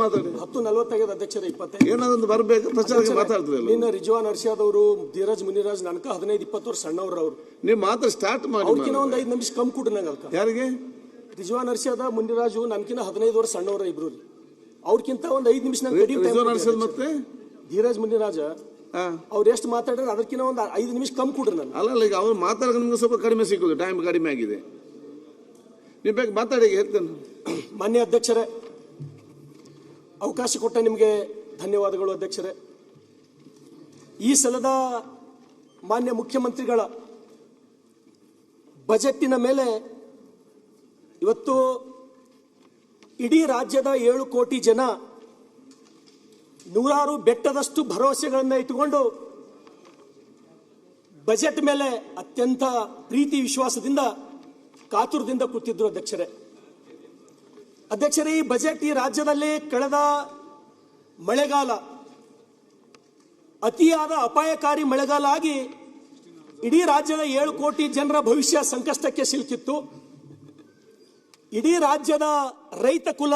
ಮಾತಾಡಿ 10:40 ಅಧ್ಯಕ್ಷರೇ 25 ಏನಾದೊಂದು ಬರ್ಬೇಕು ಪ್ರಚಾರಕ್ಕೆ ಮಾತಾಡ್ತಾರೆ. ನಿನ್ನ ರಿಜ್ವಾನ್ ಅರ್ಷಾದ್ ಅವರು, ಧೀರಜ್ ಮುನಿರಾಜ್ ನನಕ 15-20 ವರ್ಷ ಸಣ್ಣವ್ರು. ಅವ್ರು ನೀವು ಮಾತ್ರ ಸ್ಟಾರ್ಟ್ ಮಾಡಿ. ಅವ್ರಕಿನ ಒಂದು 5 ನಿಮಿಷ ಕಮ್ಮಿ ಕೊಡ್ರಿ ನಂಗೆ. ಅದಕ್ಕೆ ಯಾರಿಗೆ? ರಿಜ್ವಾನ್ ಅರ್ಷಾದ ಮುನಿರಾಜು ನನ್ಕಿನ 15 ವರ್ಷ ಸಣ್ಣವ್ರ ಇಬ್ರು. ಅವ್ರಕ್ಕಿಂತ ಒಂದು 5 ನಿಮಿಷ ಮತ್ತೆ ಧೀರಜ್ ಮುನಿರಾಜ ಅವ್ರು ಎಷ್ಟು ಮಾತಾಡ್ರೆ ಅದಕ್ಕಿಂತ ಒಂದು 5 ನಿಮಿಷ ಕಮ್ಮಿ ಕೊಡ್ರಿ ನಾನು. ಅಲ್ಲ ಈಗ ಅವ್ರು ಮಾತಾಡೋಕೆ ನಿಮ್ಗೆ ಸ್ವಲ್ಪ ಕಡಿಮೆ ಸಿಗೋದು, ಟೈಮ್ ಕಡಿಮೆ ಆಗಿದೆ. ನೀವು ಬೇಕು ಮಾತಾಡಿ ಹೇಳ್ತೇನೆ. ಮಾನ್ಯ ಅಧ್ಯಕ್ಷರೇ, ಅವಕಾಶ ಕೊಟ್ಟ ನಿಮಗೆ ಧನ್ಯವಾದಗಳು ಅಧ್ಯಕ್ಷರೇ. ಈ ಸಲದ ಮಾನ್ಯ ಮುಖ್ಯಮಂತ್ರಿಗಳ ಬಜೆಟ್ಟಿನ ಮೇಲೆ ಇವತ್ತು ಇಡೀ ರಾಜ್ಯದ 7 ಕೋಟಿ ಜನ ನೂರಾರು ಬೆಟ್ಟದಷ್ಟು ಭರವಸೆಗಳನ್ನು ಇಟ್ಟುಕೊಂಡು ಬಜೆಟ್ ಮೇಲೆ ಅತ್ಯಂತ ಪ್ರೀತಿ ವಿಶ್ವಾಸದಿಂದ ಕಾತುರದಿಂದ ಕೂತಿದ್ರು ಅಧ್ಯಕ್ಷರೇ. ಈ ಬಜೆಟ್ ಈ ರಾಜ್ಯದಲ್ಲಿ ಕಳೆದ ಮಳೆಗಾಲ ಅತಿಯಾದ ಅಪಾಯಕಾರಿ ಮಳೆಗಾಲ ಆಗಿ ಇಡೀ ರಾಜ್ಯದ 7 ಕೋಟಿ ಜನರ ಭವಿಷ್ಯ ಸಂಕಷ್ಟಕ್ಕೆ ಸಿಲುಕಿತ್ತು. ಇಡೀ ರಾಜ್ಯದ ರೈತ ಕುಲ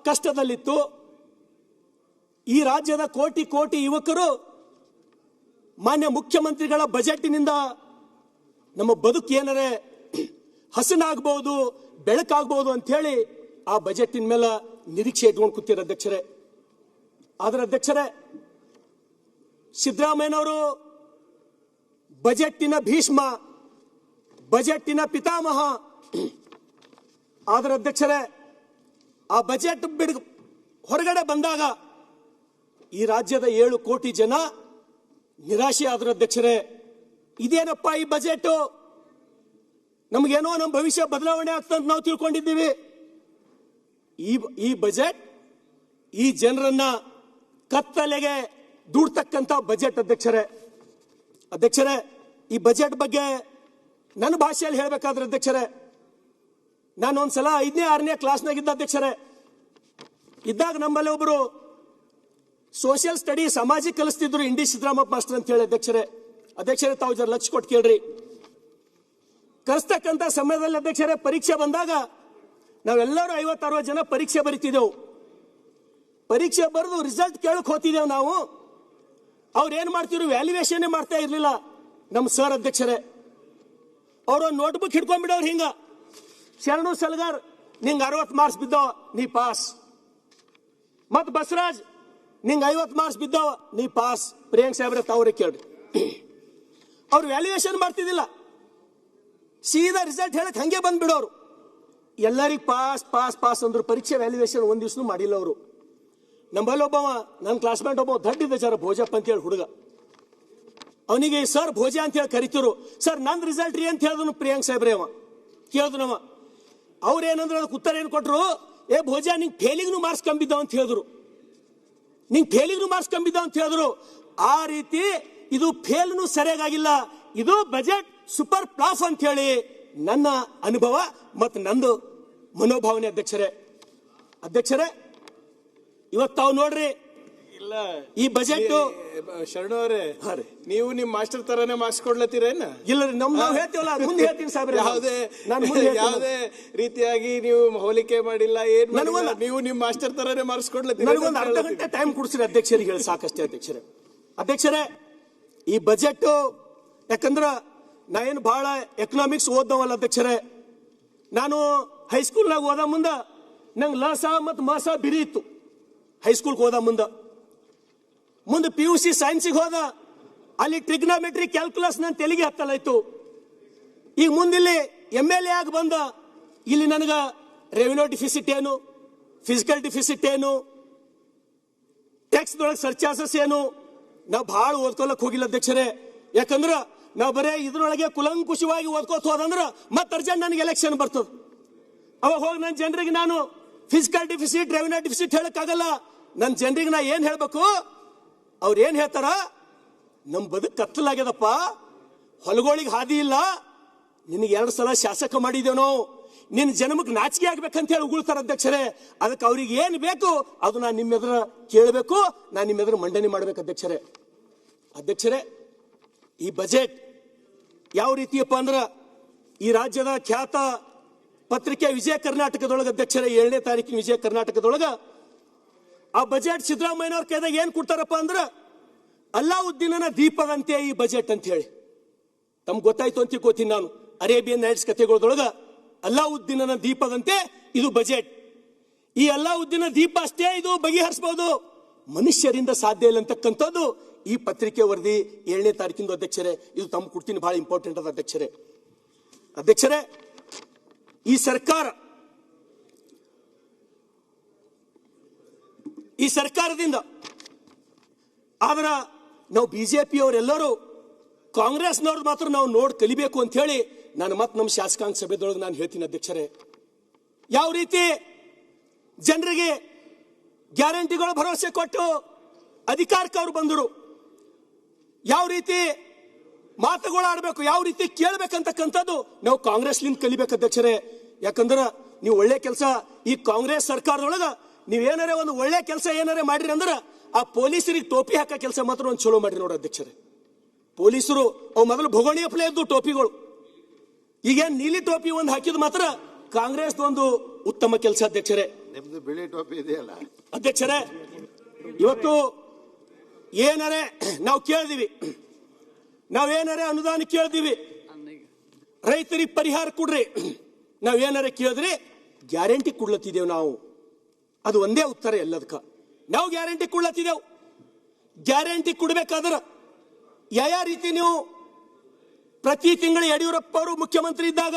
ಕಷ್ಟದಲ್ಲಿತ್ತು. ಈ ರಾಜ್ಯದ ಕೋಟಿ ಕೋಟಿ ಯುವಕರು ಮಾನ್ಯ ಮುಖ್ಯಮಂತ್ರಿಗಳ ಬಜೆಟ್ನಿಂದ ನಮ್ಮ ಬದುಕು ಏನರೇ ಹಸನಾಗಬಹುದು, ಬೆಳಕಾಗಬಹುದು ಅಂತ ಹೇಳಿ ಆ ಬಜೆಟಿನ ಮೇಲೆ ನಿರೀಕ್ಷೆ ಇಟ್ಕೊಂಡು ಕೂತಿರ ಅಧ್ಯಕ್ಷರೇ. ಆದ್ರೆ ಅಧ್ಯಕ್ಷರೇ, ಸಿದ್ದರಾಮಯ್ಯನವರು ಬಜೆಟ್ಟಿನ ಭೀಷ್ಮ, ಬಜೆಟ್ಟಿನ ಪಿತಾಮಹ. ಆದ್ರೆ ಅಧ್ಯಕ್ಷರೇ, ಆ ಬಜೆಟ್ ಹೊರಗಡೆ ಬಂದಾಗ ಈ ರಾಜ್ಯದ 7 ಕೋಟಿ ಜನ ನಿರಾಶೆ ಆದ್ರು ಅಧ್ಯಕ್ಷರೇ. ಇದೇನಪ್ಪ ಈ ಬಜೆಟ್, ನಮಗೇನೋ ನಮ್ಮ ಭವಿಷ್ಯ ಬದಲಾವಣೆ ಆಗ್ತಂತ ನಾವು ತಿಳ್ಕೊಂಡಿದ್ದೀವಿ. ಈ ಬಜೆಟ್ ಈ ಜನರನ್ನ ಕತ್ತಲೆಗೆ ದೂಡ್ತಕ್ಕಂಥ ಬಜೆಟ್ ಅಧ್ಯಕ್ಷರೇ. ಈ ಬಜೆಟ್ ಬಗ್ಗೆ ನನ್ನ ಭಾಷೆಯಲ್ಲಿ ಹೇಳಬೇಕಾದ್ರೆ ಅಧ್ಯಕ್ಷರೇ, ನಾನು ಒಂದ್ಸಲ 5ನೇ 6ನೇ ಕ್ಲಾಸ್ನಾಗಿದ್ದ ಅಧ್ಯಕ್ಷರೇ. ಇದ್ದಾಗ ನಮ್ಮಲ್ಲಿ ಒಬ್ಬರು ಸೋಷಿಯಲ್ ಸ್ಟಡಿ ಸಮಾಜಿಕ ಕಲಿಸ್ತಿದ್ರು, ಇಂಡಿ ಸಿದ್ದರಾಮಪ್ಪ ಮಾಸ್ಟರ್ ಅಂತ ಹೇಳಿ ಅಧ್ಯಕ್ಷರೇ ತಾವು ಜರ ಲಕ್ಷ ಕೊಟ್ಟು ಕೇಳ್ರಿ. ಕಲಿಸ್ತಕ್ಕಂಥ ಸಮಯದಲ್ಲಿ ಅಧ್ಯಕ್ಷರೇ ಪರೀಕ್ಷೆ ಬಂದಾಗ ನಾವೆಲ್ಲರೂ 50-60 ಜನ ಪರೀಕ್ಷೆ ಬರಿತಿದ್ದೆವು. ಪರೀಕ್ಷೆ ಬರೆದು ರಿಸಲ್ಟ್ ಕೇಳಕ್ ಹೋಗ್ತಿದ್ದೆವು ನಾವು. ಅವ್ರು ಏನ್ ಮಾಡ್ತಿದ್ರು, ವ್ಯಾಲ್ಯೂಯೇಷನ್ ಮಾಡ್ತಾ ಇರ್ಲಿಲ್ಲ ನಮ್ಮ ಸರ್ ಅಧ್ಯಕ್ಷರೇ. ಅವರು ನೋಟ್ಬುಕ್ ಹಿಡ್ಕೊಂಡ್ಬಿಡವ್ರು ಹಿಂಗ, ಶರಣು ಸಲ್ಗಾರ್ ನಿಂಗೆ 60 ಮಾರ್ಕ್ಸ್ ಬಿದ್ದವ ನೀ ಪಾಸ್, ಮತ್ ಬಸವರಾಜ್ ನಿಂಗೆ 50 ಮಾರ್ಕ್ಸ್ ಬಿದ್ದವ ನೀ ಪಾಸ್. ಪ್ರಿಯಾಂಕ್ ಸಾಹೇಬ್ರೆ ತಾವ್ರೆ ಕೇಳ್ರಿ. ಅವ್ರು ವ್ಯಾಲ್ಯೂಯೇಷನ್ ಮಾಡ್ತಿದ್ದಿಲ್ಲ, ಸೀದಾ ರಿಸಲ್ಟ್ ಹೇಳಕ್ ಹಂಗೆ ಬಂದ್ಬಿಡೋರು. ಎಲ್ಲರಿಗೂ ಪಾಸ್ ಪಾಸ್ ಪಾಸ್ ಅಂದ್ರು. ಪರೀಕ್ಷೆ ವ್ಯಾಲ್ಯೂಯೇಷನ್ ಒಂದ್ ದಿವ್ಸ ಮಾಡಿಲ್ಲ ಅವರು. ನಮ್ಮಲ್ಲಿ ಒಬ್ಬವ ನನ್ನ ಕ್ಲಾಸ್ಮೇಟ್ ಒಬ್ಬ ದಡ್ಡಿದ್ದ ಜರ ಭೋಜಪ್ಪ ಅಂತ ಹೇಳಿ ಹುಡುಗ. ಅವನಿಗೆ ಸರ್ ಭೋಜ ಅಂತ ಹೇಳಿ ಕರಿತಿರು. ಸರ್ ನಂದು ರಿಸಲ್ಟ್ ರೀ ಅಂತ ಹೇಳಿದ್ರು ಪ್ರಿಯಾಂಕ್ ಸಾಹೇಬ್ರೆ. ಅವ ಕೇಳಿದ್ನವ. ಅವ್ರು ಏನಂದ್ರೆ ಅದಕ್ಕೆ ಉತ್ತರ ಏನು ಕೊಟ್ಟರು, ಏ ಭೋಜ ನಿಂಗೆ ಫೇಲಿಗೂ ಮಾರ್ಕ್ಸ್ ಕಂಬಿದ್ದಾವ ಅಂತ ಹೇಳಿದ್ರು. ನಿಂಗೆ ಫೇಲಿಗೂ ಮಾರ್ಕ್ಸ್ ಕಂಬಿದ್ದಾವ ಅಂತ ಹೇಳಿದ್ರು. ಆ ರೀತಿ ಇದು ಫೇಲ್ನು ಸರಿಯಾಗಿಲ್ಲ, ಇದು ಬಜೆಟ್ ಸೂಪರ್ ಪ್ಲಾಫ್ ಅಂತ ಹೇಳಿ ನನ್ನ ಅನುಭವ ಮತ್ತು ನಂದು ಮನೋಭಾವನೆ ಅಧ್ಯಕ್ಷರೇ. ಇವತ್ತು ತಾವು ನೋಡ್ರಿ, ಇಲ್ಲ ಈ ಬಜೆಟ್ ಶರಣು ಅವರೇ, ನೀವು ನಿಮ್ ಮಾಸ್ಟರ್ ತರಾನೇ ಮಾರ್ಕ್ಸ್ ಕೊಡ್ಲತ್ತೀರೇನ? ಇಲ್ಲ ರೀ, ನಾವು ಹೇಳ್ತೀವಲ್ಲ, ಮುಂದೆ ಹೇಳ್ತೀನಿ ಸಾಹೇಬ್ರೆ. ಯಾವುದೇ ರೀತಿಯಾಗಿ ನೀವು ಹೋಲಿಕೆ ಮಾಡಿಲ್ಲ, ಏನ್ ನೀವು ನಿಮ್ ಮಾಸ್ಟರ್ ತರಾನೇ ಮಾರ್ಕ್ಸ್ ಕೊಡ್ಲತ್ತೀರ. ನನಗೊಂದು ಅರ್ಧ ಗಂಟೆ ಟೈಮ್ ಕೊಡ್ಸಿರಿ ಅಧ್ಯಕ್ಷರಿಗೆ ಹೇಳಿ ಸಾಕಷ್ಟೇ ಅಧ್ಯಕ್ಷರೇ. ಈ ಬಜೆಟ್ ಯಾಕಂದ್ರ ನಾ ಏನು ಬಹಳ ಎಕನಾಮಿಕ್ಸ್ ಓದ್ದವಲ್ಲ ಅಧ್ಯಕ್ಷರೇ. ನಾನು ಹೈಸ್ಕೂಲ್ನಾಗ ಓದ ಮುಂದ ನಂಗೆ ಲಸ ಮತ್ತು ಮಸ ಬಿರಿ ಇತ್ತು. ಹೈಸ್ಕೂಲ್ಗೆ ಹೋದ ಮುಂದೆ PUC ಸೈನ್ಸಿಗೆ ಹೋದ, ಅಲ್ಲಿ ಟ್ರಿಗ್ನೋಮೆಟ್ರಿ ಕ್ಯಾಲ್ಕುಲಸ್ ನನ್ನ ತೆಲಿಗೆ ಹತ್ತಲ್ಲ ಇತ್ತು. ಈಗ ಮುಂದಿಲ್ಲಿ MLA ಆಗಿ ಬಂದ, ಇಲ್ಲಿ ನನಗ ರೆವಿನ್ಯೂ ಡಿಫಿಸಿಟ್ ಏನು, ಫಿಸಿಕಲ್ ಡಿಫಿಸಿಟ್ ಏನು, ಟ್ಯಾಕ್ಸ್ ದೊಳಗೆ ಸರ್ಚಾರ್ಜಸ್ ಏನು, ನಾವು ಬಹಳ ಓದ್ಕೊಳಕ್ ಹೋಗಿಲ್ಲ ಅಧ್ಯಕ್ಷರೇ. ಯಾಕಂದ್ರ ನಾವು ಬರೇ ಇದ್ರೊಳಗೆ ಕುಲಂಕುಷವಾಗಿ ಓದ್ಕೋತ ಹೋದಂದ್ರ ಮತ್ತೆ ಅರ್ಜೆಂಟ್ ನನಗೆ ಎಲೆಕ್ಷನ್ ಬರ್ತದ. ಅವಾಗ ಹೋಗಿ ನನ್ನ ಜನರಿಗೆ ನಾನು ಫಿಸಿಕಲ್ ಡಿಫಿಸಿಟ್, ರೆವಿನ್ಯೂ ಡಿಫಿಸಿಟ್ ಹೇಳಕ್ಕಾಗಲ್ಲ. ನನ್ನ ಜನರಿಗೆ ನಾ ಏನ್ ಹೇಳ್ಬೇಕು, ಅವ್ರು ಏನ್ ಹೇಳ್ತಾರ, ನಮ್ ಬದುಕು ಕತ್ತಲಾಗ್ಯದಪ್ಪ, ಹೊಲಗಳಿಗೆ ಹಾದಿ ಇಲ್ಲ, ನಿನಗೆ 2 ಸಲ ಶಾಸಕ ಮಾಡಿದೇವ್ ನಾವು, ನಿನ್ನ ಜನ್ಮಕ್ಕೆ ನಾಚಿಕೆ ಆಗ್ಬೇಕಂತ ಹೇಳಿ ಉಗುಳ್ತಾರ ಅಧ್ಯಕ್ಷರೇ. ಅದಕ್ಕೆ ಅವ್ರಿಗೆ ಏನ್ ಬೇಕು ಅದು ನಾನು ನಿಮ್ಮ ಎದುರು ಕೇಳಬೇಕು, ನಾನು ನಿಮ್ಮ ಎದುರು ಮಂಡನೆ ಮಾಡ್ಬೇಕು ಅಧ್ಯಕ್ಷರೇ. ಈ ಬಜೆಟ್ ಯಾವ ರೀತಿಯಪ್ಪ ಅಂದ್ರ, ಈ ರಾಜ್ಯದ ಖ್ಯಾತ ಪತ್ರಿಕೆ ವಿಜಯ ಕರ್ನಾಟಕದೊಳಗೆ ಅಧ್ಯಕ್ಷರೇ 7ನೇ ತಾರೀಕಿನ ವಿಜಯ ಕರ್ನಾಟಕದೊಳಗ ಆ ಬಜೆಟ್ ಸಿದ್ದರಾಮಯ್ಯನವ್ರ ಕೈದಾಗ ಏನ್ ಕೊಡ್ತಾರಪ್ಪ ಅಂದ್ರ ಅಲ್ಲಾವುದ್ದೀನನ ದೀಪದಂತೆ ಈ ಬಜೆಟ್ ಅಂತ ಹೇಳಿ. ತಮ್ಗೆ ಗೊತ್ತಾಯ್ತು ಅಂತ ತಿಳ್ಕೊತೀನಿ ನಾನು. ಅರೇಬಿಯನ್ ನೈಟ್ಸ್ ಕಥೆಗಳದೊಳಗ ಅಲ್ಲಾವುದ್ದೀನನ ದೀಪದಂತೆ ಇದು ಬಜೆಟ್. ಈ ಅಲ್ಲಾವುದ್ದೀನ ದೀಪ ಅಷ್ಟೇ ಇದು ಬಗೆಹರಿಸಬಹುದು, ಮನುಷ್ಯರಿಂದ ಸಾಧ್ಯ ಇಲ್ಲ ಅಂತಕ್ಕಂಥದ್ದು ಈ ಪತ್ರಿಕೆ ವರದಿ 7ನೇ ತಾರೀಕಿಂದು ಅಧ್ಯಕ್ಷರೇ. ಇದು ತಮ್ಮ ಕೊಡ್ತೀನಿ, ಬಹಳ ಇಂಪಾರ್ಟೆಂಟ್ ಅದ ಅಧ್ಯಕ್ಷರೇ. ಈ ಸರ್ಕಾರದಿಂದ ಆದ್ರ ನಾವು ಬಿಜೆಪಿ ಅವರೆಲ್ಲರೂ ಕಾಂಗ್ರೆಸ್ನವ್ರದ್ದು ಮಾತ್ರ ನಾವು ನೋಡಿ ಕಲಿಬೇಕು ಅಂತ ಹೇಳಿ ನಾನು ಮತ್ತೆ ನಮ್ಮ ಶಾಸಕಾಂಗ ಸಭೆದೊಳಗೆ ನಾನು ಹೇಳ್ತೀನಿ ಅಧ್ಯಕ್ಷರೇ. ಯಾವ ರೀತಿ ಜನರಿಗೆ ಗ್ಯಾರಂಟಿಗಳು ಭರವಸೆ ಕೊಟ್ಟು ಅಧಿಕಾರಕ್ಕೆ ಅವರು ಬಂದರು, ಯಾವ ರೀತಿ ಮಾತುಗಳು ಆಡಬೇಕು, ಯಾವ ರೀತಿ ಕೇಳಬೇಕಂತಕ್ಕಂಥದ್ದು ನಾವು ಕಾಂಗ್ರೆಸ್ಲಿಂದ ಕಲಿಬೇಕು ಅಧ್ಯಕ್ಷರೇ. ಯಾಕಂದ್ರೆ ನೀವು ಒಳ್ಳೆ ಕೆಲಸ ಈ ಕಾಂಗ್ರೆಸ್ ಸರ್ಕಾರದೊಳಗ ನೀವೇನಾರೇ ಒಂದು ಒಳ್ಳೆ ಕೆಲಸ ಏನಾರೇ ಮಾಡಿರಿ ಅಂದ್ರೆ ಆ ಪೊಲೀಸರಿಗೆ ಟೋಪಿ ಹಾಕೋ ಕೆಲಸ ಮಾತ್ರ ಒಂದು ಚಲೋ ಮಾಡ್ರಿ ನೋಡಿ ಅಧ್ಯಕ್ಷರೇ. ಪೊಲೀಸರು ಅವು ಮೊದಲು ಭೋಗಣಿ ಅಪ್ಲೇ ಇದ್ದು ಟೋಪಿಗಳು, ಈಗೇನು ನೀಲಿ ಟೋಪಿ ಒಂದು ಹಾಕಿದ್ ಮಾತ್ರ ಕಾಂಗ್ರೆಸ್ ಒಂದು ಉತ್ತಮ ಕೆಲಸ ಅಧ್ಯಕ್ಷರೇ. ನಿಮ್ದು ಬಿಳಿ ಟೋಪಿ ಇದೆಯಲ್ಲ ಅಧ್ಯಕ್ಷರೇ. ಇವತ್ತು ಏನಾರೇ ನಾವು ಕೇಳಿದೀವಿ, ನಾವೇನಾರೇ ಅನುದಾನ ಕೇಳಿದೀವಿ, ರೈತರಿಗೆ ಪರಿಹಾರ ಕೊಡ್ರಿ, ನಾವೇನಾರೇ ಕೇಳಿದ್ರಿ ಗ್ಯಾರಂಟಿ ಕೊಡ್ಲತ್ತಿದ್ದೇವೆ ನಾವು. ಅದು ಒಂದೇ ಉತ್ತರ ಎಲ್ಲದಕ್ಕ. ನಾವು ಗ್ಯಾರಂಟಿ ಕೊಡ್ಲತ್ತಿದ್ದೇವೆ. ಗ್ಯಾರಂಟಿ ಕೊಡ್ಬೇಕಾದ್ರೆ ಯಾವ ರೀತಿ ನೀವು ಪ್ರತಿ ತಿಂಗಳು ಯಡಿಯೂರಪ್ಪ ಅವರು ಮುಖ್ಯಮಂತ್ರಿ ಇದ್ದಾಗ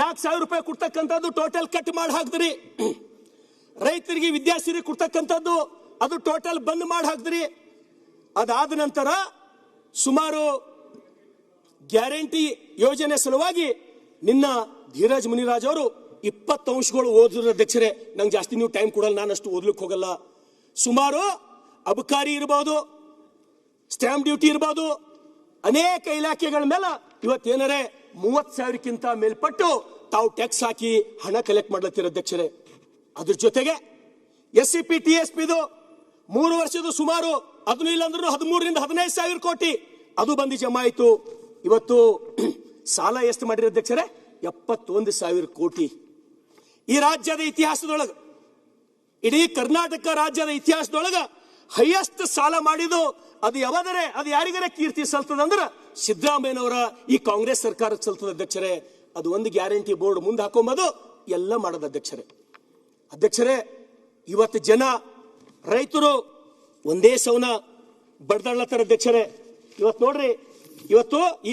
4,000 ರೂಪಾಯಿ ಕೊಡ್ತಕ್ಕಂಥದ್ದು ಟೋಟಲ್ ಕಟ್ ಮಾಡಿ ಹಾಕಿದ್ರಿ. ರೈತರಿಗೆ ವಿದ್ಯಾಸಿರಿ ಕೊಡ್ತಕ್ಕಂಥದ್ದು ಅದು ಟೋಟಲ್ ಬಂದ್ ಮಾಡಿ ಹಾಕಿದ್ರಿ. ಅದಾದ ನಂತರ ಸುಮಾರು ಗ್ಯಾರಂಟಿ ಯೋಜನೆ ಸಲುವಾಗಿ ನಿನ್ನ ಧೀರಜ್ ಮುನಿರಾಜ್ ಅವರು 20 ಅಂಶಗಳು ಓದಿದ್ರು ಅಧ್ಯಕ್ಷರೇ. ನಂಗೆ ಜಾಸ್ತಿ ನೀವು ಟೈಮ್ ಕೊಡಲ್ಲ, ನಾನು ಅಷ್ಟು ಓದ್ಲಿಕ್ಕೆ ಹೋಗಲ್ಲ. ಸುಮಾರು ಅಬಕಾರಿ ಇರಬಹುದು, ಸ್ಟ್ಯಾಂಪ್ ಡ್ಯೂಟಿ ಇರಬಹುದು, ಅನೇಕ ಇಲಾಖೆಗಳ ಮೇಲೆ ಇವತ್ತೇನರೇ 30,000ಕ್ಕಿಂತ ಮೇಲ್ಪಟ್ಟು ತಾವು ಟ್ಯಾಕ್ಸ್ ಹಾಕಿ ಹಣ ಕಲೆಕ್ಟ್ ಮಾಡ್ಲತ್ತೀರ ಅಧ್ಯಕ್ಷರೇ. ಅದ್ರ ಜೊತೆಗೆ SCP TSPದು 3 ವರ್ಷದ ಸುಮಾರು ಅದನ್ನು ಇಲ್ಲಾಂದ್ರೂ 13ರಿಂದ 15,000 ಕೋಟಿ ಅದು ಬಂದು ಜಮಾ ಆಯಿತು. ಇವತ್ತು ಸಾಲ ಎಷ್ಟು ಮಾಡಿರಿ ಅಧ್ಯಕ್ಷರೇ? 71,000 ಕೋಟಿ. ಈ ರಾಜ್ಯದ ಇತಿಹಾಸದೊಳಗೆ, ಇಡೀ ಕರ್ನಾಟಕ ರಾಜ್ಯದ ಇತಿಹಾಸದೊಳಗ ಹೈಯೆಸ್ಟ್ ಸಾಲ ಮಾಡಿದ್ದು ಅದು ಯಾವಾದರೆ ಅದು ಯಾರಿಗಾರ ಕೀರ್ತಿ ಸಲ್ತದಂದ್ರೆ ಸಿದ್ದರಾಮಯ್ಯನವರ ಈ ಕಾಂಗ್ರೆಸ್ ಸರ್ಕಾರಕ್ಕೆ ಸಲ್ತದ ಅಧ್ಯಕ್ಷರೇ. ಅದು ಒಂದು ಗ್ಯಾರಂಟಿ ಬೋರ್ಡ್ ಮುಂದೆ ಹಾಕೊಂಬದು ಎಲ್ಲ ಮಾಡೋದು ಅಧ್ಯಕ್ಷರೇ. ಇವತ್ತು ಜನ ರೈತರು ಒಂದೇ ಸೌನ ಬಡ್ದಾಡ್ಲತ್ತಾರ ಅಧ್ಯಕ್ಷರೇ. ಇವತ್ತು ನೋಡ್ರಿ, ಇವತ್ತು ಈ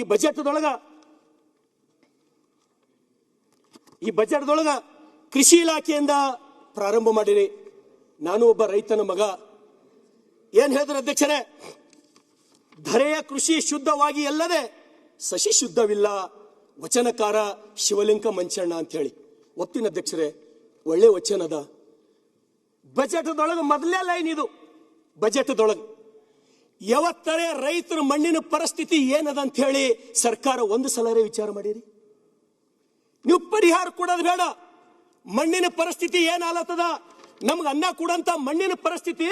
ಬಜೆಟ್ದೊಳಗ ಕೃಷಿ ಇಲಾಖೆಯಿಂದ ಪ್ರಾರಂಭ ಮಾಡಿರಿ. ನಾನು ಒಬ್ಬ ರೈತನ ಮಗ. ಏನ್ ಹೇಳಿದ್ರು ಅಧ್ಯಕ್ಷರೇ? ಧರೆಯ ಕೃಷಿ ಶುದ್ಧವಾಗಿ ಅಲ್ಲದೆ ಸಸಿ ಶುದ್ಧವಿಲ್ಲ, ವಚನಕಾರ ಶಿವಲಿಂಗ ಮಂಚಣ್ಣ ಅಂತ ಹೇಳಿ ಒಪ್ತೀನಿ ಅಧ್ಯಕ್ಷರೇ. ಒಳ್ಳೆ ವಚನದ. ಬಜೆಟ್ದೊಳಗೆ ಮೊದಲೇ ಲೈನ್ ಇದು. ಬಜೆಟ್ದೊಳಗೆ ಯಾವತ್ತರೇ ರೈತರ ಮಣ್ಣಿನ ಪರಿಸ್ಥಿತಿ ಏನದ ಅಂತ ಹೇಳಿ ಸರ್ಕಾರ ಒಂದು ಸಲರೇ ವಿಚಾರ ಮಾಡಿರಿ? ನೀವು ಪರಿಹಾರ ಕೊಡೋದು ಬೇಡ. ಮಣ್ಣಿನ ಪರಿಸ್ಥಿತಿ ಏನಾಗತ್ತದ, ನಮ್ಗೆ ಅನ್ನ ಕೊಡಂತ ಮಣ್ಣಿನ ಪರಿಸ್ಥಿತಿ,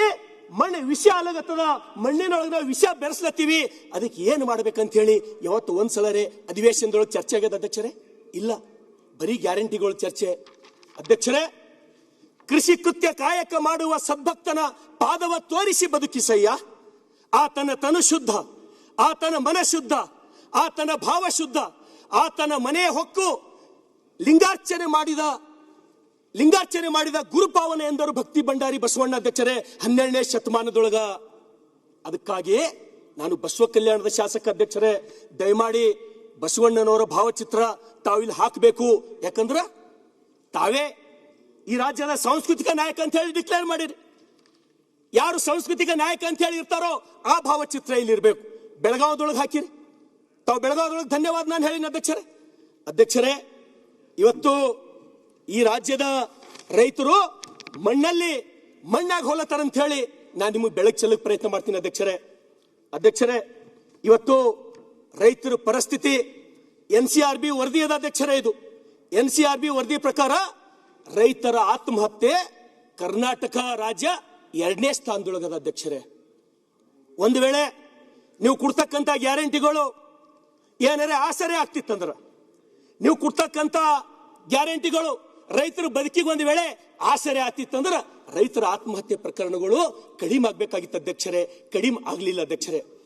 ಮಣ್ಣು ವಿಷ ಆಗತ್ತದ, ಮಣ್ಣಿನೊಳಗೆ ನಾವು ವಿಷ ಬೆರೆಸ್ಲತ್ತೀವಿ, ಅದಕ್ಕೆ ಏನು ಮಾಡ್ಬೇಕಂತ ಹೇಳಿ ಯಾವತ್ತು ಒಂದ್ಸಲರೇ ಅಧಿವೇಶನದೊಳಗೆ ಚರ್ಚೆ ಆಗ್ಯದ ಅಧ್ಯಕ್ಷರೇ? ಇಲ್ಲ, ಬರೀ ಗ್ಯಾರಂಟಿಗಳು ಚರ್ಚೆ. ಅಧ್ಯಕ್ಷರೇ, ಕೃಷಿ ಕೃತ್ಯ ಕಾಯಕ ಮಾಡುವ ಸದ್ಭಕ್ತನ ಪಾದವ ತೋರಿಸಿ ಬದುಕಿಸಯ್ಯ. ಆತನ ತನು ಶುದ್ಧ, ಆತನ ಮನ ಶುದ್ಧ, ಆತನ ಭಾವ ಶುದ್ಧ, ಆತನ ಮನೆ ಹೊಕ್ಕು ಲಿಂಗಾರ್ಚನೆ ಮಾಡಿದ ಗುರುಪಾವನೆ ಎಂದರು ಭಕ್ತಿ ಭಂಡಾರಿ ಬಸವಣ್ಣ ಅಧ್ಯಕ್ಷರೇ 12ನೇ ಶತಮಾನದೊಳಗ. ಅದಕ್ಕಾಗಿ ನಾನು ಬಸವ ಕಲ್ಯಾಣದ ಶಾಸಕ ಅಧ್ಯಕ್ಷರೇ, ದಯಮಾಡಿ ಬಸವಣ್ಣನವರ ಭಾವಚಿತ್ರ ತಾವಿಲ್ಲಿ ಹಾಕಬೇಕು. ಯಾಕಂದ್ರೆ ತಾವೇ ಈ ರಾಜ್ಯದ ಸಾಂಸ್ಕೃತಿಕ ನಾಯಕ ಅಂತ ಹೇಳಿ ಡಿಕ್ಲೇರ್ ಮಾಡಿರಿ. ಯಾರು ಸಾಂಸ್ಕೃತಿಕ ನಾಯಕ ಅಂತ ಹೇಳಿ ಇರ್ತಾರೋ ಆ ಭಾವಚಿತ್ರ ಇಲ್ಲಿ ಇರಬೇಕು. ಬೆಳಗಾವದೊಳಗೆ ಹಾಕಿರಿ. ತಾವು ಬೆಳಗಾವದೊಳಗೆ ಧನ್ಯವಾದ ನಾನು ಹೇಳಿನ ಅಧ್ಯಕ್ಷರೇ. ಇವತ್ತು ಈ ರಾಜ್ಯದ ರೈತರು ಮಣ್ಣಾಗಿ ಹೋಲತ್ತಾರ ಅಂತ ಹೇಳಿ ನಾನು ನಿಮಗೆ ಬೆಳಕು ಚೆಲ್ಲಕ್ಕೆ ಪ್ರಯತ್ನ ಮಾಡ್ತೀನಿ ಅಧ್ಯಕ್ಷರೇ. ಇವತ್ತು ರೈತರ ಪರಿಸ್ಥಿತಿ NCRB ವರದಿ ಅದ ಅಧ್ಯಕ್ಷರೇ. ಇದು NCRB ವರದಿ ಪ್ರಕಾರ ರೈತರ ಆತ್ಮಹತ್ಯೆ ಕರ್ನಾಟಕ ರಾಜ್ಯ 2ನೇ ಸ್ಥಾನದೊಳಗದ ಅಧ್ಯಕ್ಷರೇ. ಒಂದು ವೇಳೆ ನೀವು ಕೊಡ್ತಕ್ಕಂಥ ಗ್ಯಾರಂಟಿಗಳು ಏನಾರೇ ಆಸರೆ ಆಗ್ತಿತ್ತಂದ್ರ, ನೀವು ಕೊಡ್ತಕ್ಕಂಥ ಗ್ಯಾರಂಟಿಗಳು ರೈತರ ಬದುಕಿಗೆ ಒಂದು ವೇಳೆ ಆಸರೆ ಆತಿತ್ತಂದ್ರ ರೈತರ ಆತ್ಮಹತ್ಯೆ ಪ್ರಕರಣಗಳು ಕಡಿಮೆ ಆಗ್ಬೇಕಾಗಿತ್ತು ಅಧ್ಯಕ್ಷರೇ, ಕಡಿಮೆ ಆಗ್ಲಿಲ್ಲ ಅಧ್ಯಕ್ಷರೇ.